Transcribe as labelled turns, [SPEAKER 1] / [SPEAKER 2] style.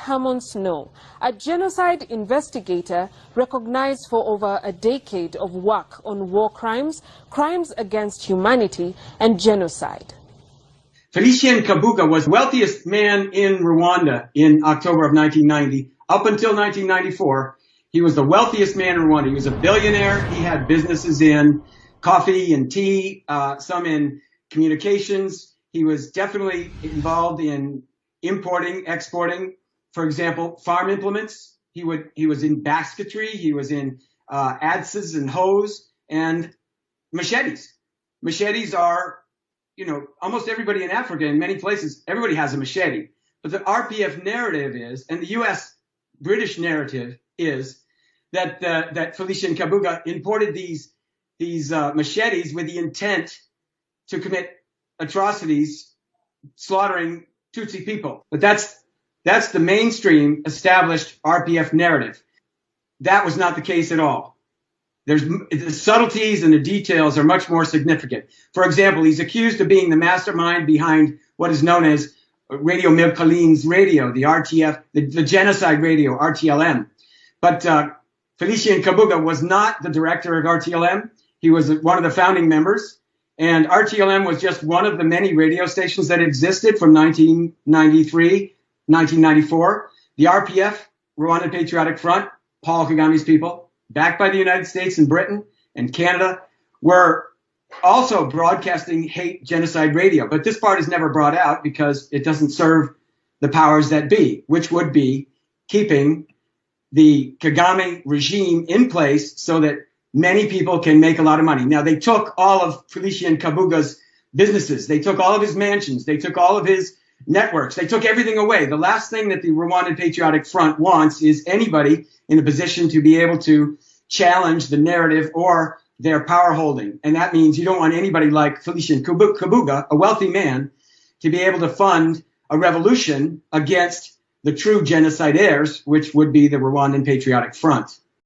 [SPEAKER 1] Harmon Snow, a genocide investigator recognized for over a decade of work on war crimes, crimes against humanity, and genocide.
[SPEAKER 2] Felicien Kabuga was the wealthiest man in Rwanda in October of 1990. Up until 1994, he was the wealthiest man in Rwanda. He was a billionaire. He had businesses in coffee and tea, some in communications. He was definitely involved in importing, exporting, for example, farm implements. He was in basketry. He was in adzes and hoes and machetes. Machetes are, almost everybody in Africa, in many places, everybody has a machete. But the RPF narrative is, and the U.S. British narrative is, that Felicien Kabuga imported these machetes with the intent to commit atrocities, slaughtering Tutsi people. But that's the mainstream established RPF narrative. That was not the case at all. The subtleties and the details are much more significant. For example, he's accused of being the mastermind behind what is known as Radio Milkalin's radio, the RTF, the genocide radio, RTLM. But Felicien Kabuga was not the director of RTLM. He was one of the founding members. And RTLM was just one of the many radio stations that existed from 1993, 1994. The RPF, Rwandan Patriotic Front, Paul Kagame's people, backed by the United States and Britain and Canada, were also broadcasting hate genocide radio. But this part is never brought out because it doesn't serve the powers that be, which would be keeping the Kagame regime in place so that many people can make a lot of money. Now, they took all of Felicien Kabuga's businesses. They took all of his mansions. They took all of his networks. They took everything away. The last thing that the Rwandan Patriotic Front wants is anybody in a position to be able to challenge the narrative or their power holding. And that means you don't want anybody like Felicien Kabuga, a wealthy man, to be able to fund a revolution against the true genocidaires, which would be the Rwandan Patriotic Front.